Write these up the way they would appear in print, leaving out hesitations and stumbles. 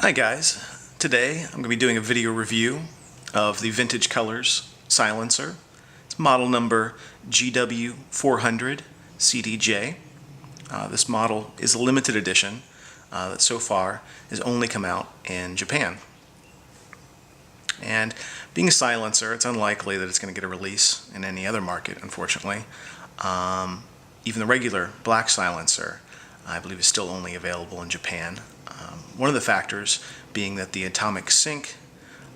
Hi guys, today I'm going to be doing a video review of the Vintage Colors silencer. It's model number GW-400CDJ. This model is a limited edition that so far has only come out in Japan. And being a silencer, it's unlikely that it's going to get a release in any other market, unfortunately. Even the regular black silencer, I believe, is still only available in Japan. One of the factors being that the atomic sync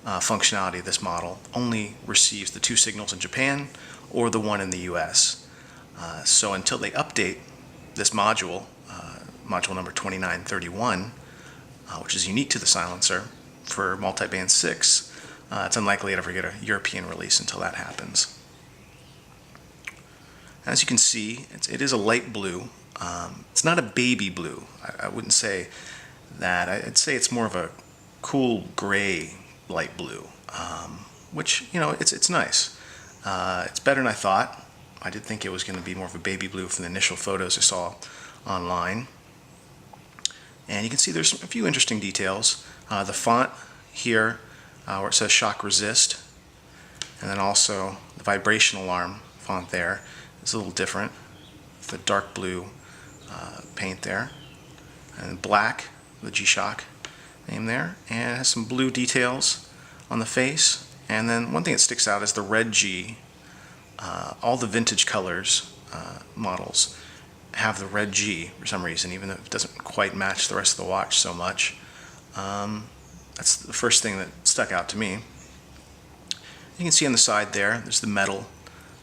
functionality of this model only receives the two signals in Japan or the one in the US. So until they update this module, module number 2931, which is unique to the silencer for multiband 6, it's unlikely to ever get a European release until that happens. As you can see, it is a light blue. It's not a baby blue. I wouldn't say that. I'd say it's more of a cool gray light blue, which, you know, it's nice. It's better than I thought. I did think it was going to be more of a baby blue from the initial photos I saw online. And you can see there's a few interesting details. The font here, where it says shock resist, and then also the vibration alarm font there is a little different. The dark blue paint there, and black, the G-Shock name there, and it has some blue details on the face. And then one thing that sticks out is the red G. All the Vintage Colors models have the red G for some reason, even though it doesn't quite match the rest of the watch so much. That's the first thing that stuck out to me. You can see on the side there's the metal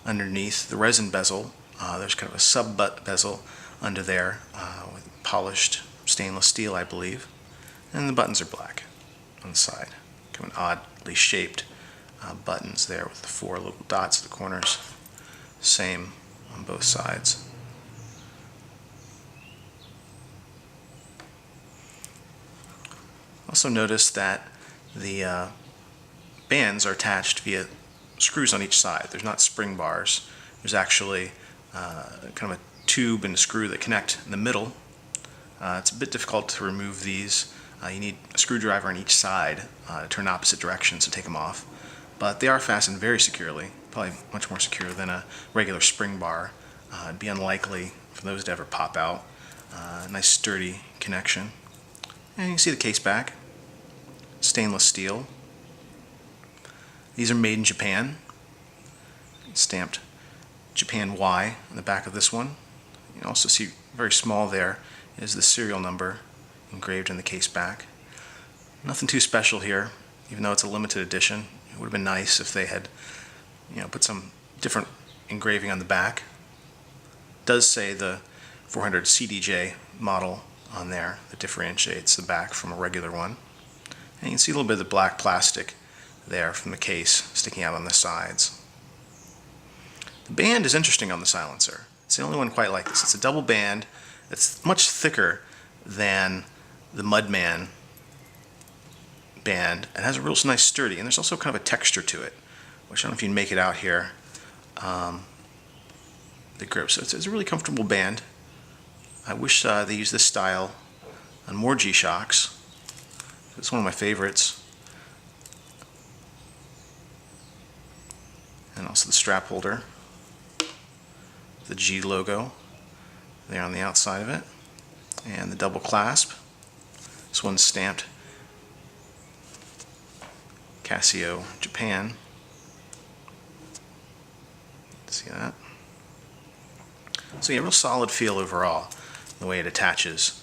underneath the resin bezel. There's kind of a sub-butt bezel under there with polished stainless steel, I believe. And the buttons are black on the side. Kind of oddly shaped buttons there with the four little dots at the corners. Same on both sides. Also notice that the bands are attached via screws on each side. There's not spring bars. There's actually kind of a tube and a screw that connect in the middle. It's a bit difficult to remove these. You need a screwdriver on each side to turn opposite directions to take them off. But they are fastened very securely, probably much more secure than a regular spring bar. It'd be unlikely for those to ever pop out. Nice sturdy connection. And you can see the case back. Stainless steel. These are made in Japan. Stamped Japan Y on the back of this one. You can also see very small there is the serial number engraved in the case back. Nothing too special here, even though it's a limited edition. It would have been nice if they had, put some different engraving on the back. It does say the 400CDJ model on there that differentiates the back from a regular one. And you can see a little bit of the black plastic there from the case sticking out on the sides. The band is interesting on the silencer. It's the only one quite like this. It's a double band. It's much thicker than the Mudman band. It has a real nice sturdy, and there's also kind of a texture to it, which I don't know if you can make it out here. The grip. So it's a really comfortable band. I wish they used this style on more G-Shocks. It's one of my favorites. And also the strap holder. The G logo there on the outside of it, and the double clasp. This one's stamped Casio, Japan. See that? So yeah, real solid feel overall, the way it attaches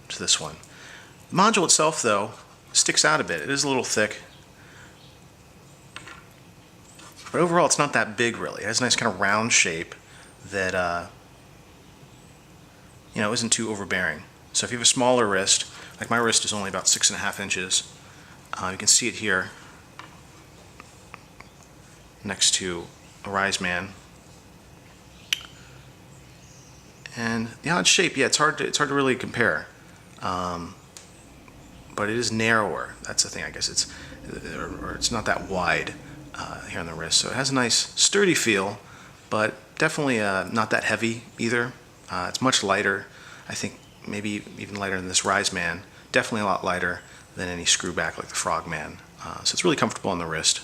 to this one. The module itself, though, sticks out a bit. It is a little thick, but overall it's not that big really. It has a nice kind of round shape that isn't too overbearing. So if you have a smaller wrist, like my wrist is only about 6.5 inches, you can see it here next to a Rise Man. And the odd shape, yeah, it's hard to really compare. But it is narrower. That's the thing, I guess. It's not that wide here on the wrist. So it has a nice sturdy feel, but definitely not that heavy either. It's much lighter. I think maybe even lighter than this Rise Man. Definitely a lot lighter than any screw back like the Frogman. So it's really comfortable on the wrist.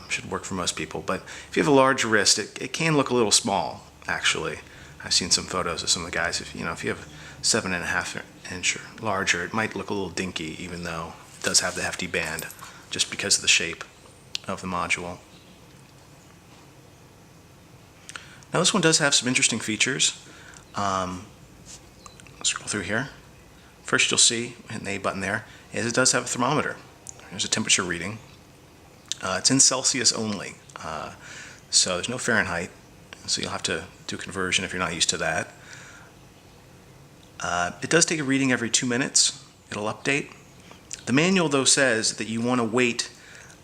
Should work for most people. But if you have a large wrist, it can look a little small, actually. I've seen some photos of some of the guys. If you have 7.5 inch or larger, it might look a little dinky, even though it does have the hefty band, just because of the shape of the module. Now this one does have some interesting features. Let's scroll through here. First you'll see, hitting the A button there, is it does have a thermometer. There's a temperature reading. It's in Celsius only, so there's no Fahrenheit, so you'll have to do a conversion if you're not used to that. It does take a reading every 2 minutes. It'll update. The manual, though, says that you want to wait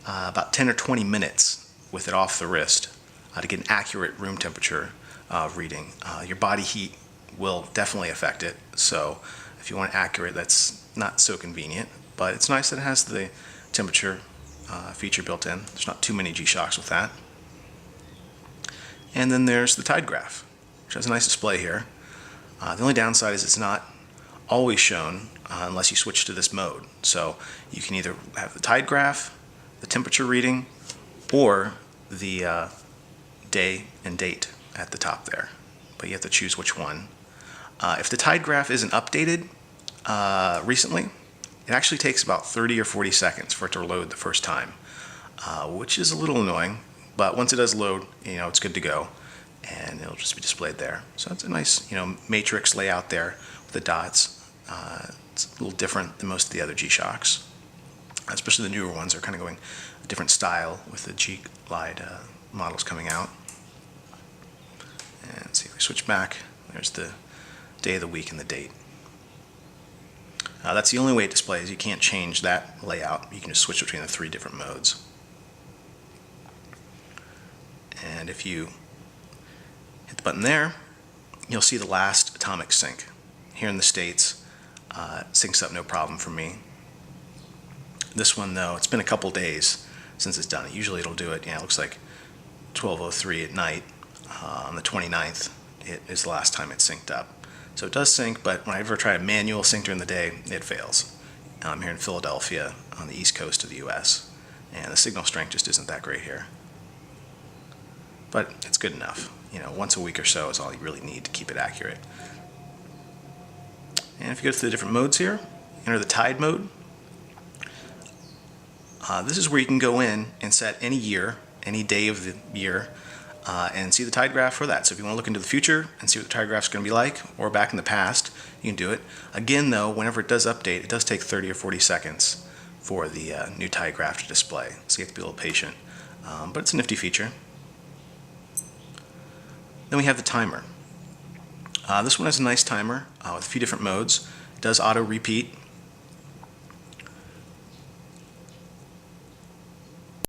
about 10 or 20 minutes with it off the wrist to get an accurate room temperature reading. Your body heat will definitely affect it, so if you want accurate, that's not so convenient, but it's nice that it has the temperature feature built in. There's not too many G-Shocks with that. And then there's the tide graph, which has a nice display here. The only downside is it's not always shown unless you switch to this mode. So you can either have the tide graph, the temperature reading, or the day and date at the top there. But you have to choose which one. If the tide graph isn't updated recently, it actually takes about 30 or 40 seconds for it to load the first time, which is a little annoying, but once it does load, it's good to go, and it'll just be displayed there. So it's a nice, matrix layout there with the dots. It's a little different than most of the other G-Shocks, especially the newer ones are kind of going a different style with the G-Glide models coming out. And see if we switch back, there's the day of the week and the date. That's the only way it displays. You can't change that layout. You can just switch between the 3 different modes. And if you hit the button there, you'll see the last atomic sync. Here in the States, it syncs up no problem for me. This one, though, it's been a couple days since it's done it. Usually it'll do it, it looks like 12:03 at night. On the 29th, it is the last time it's synced up. So it does sync, but when I ever try a manual sync during the day, it fails. I'm here in Philadelphia on the east coast of the US, and the signal strength just isn't that great here. But it's good enough. Once a week or so is all you really need to keep it accurate. And if you go to the different modes here, enter the tide mode. This is where you can go in and set any year, any day of the year, and see the tide graph for that. So if you want to look into the future and see what the tide graph is going to be like, or back in the past, you can do it. Again, though, whenever it does update, it does take 30 or 40 seconds for the new tide graph to display. So you have to be a little patient. But it's a nifty feature. Then we have the timer. This one has a nice timer with a few different modes. It does auto repeat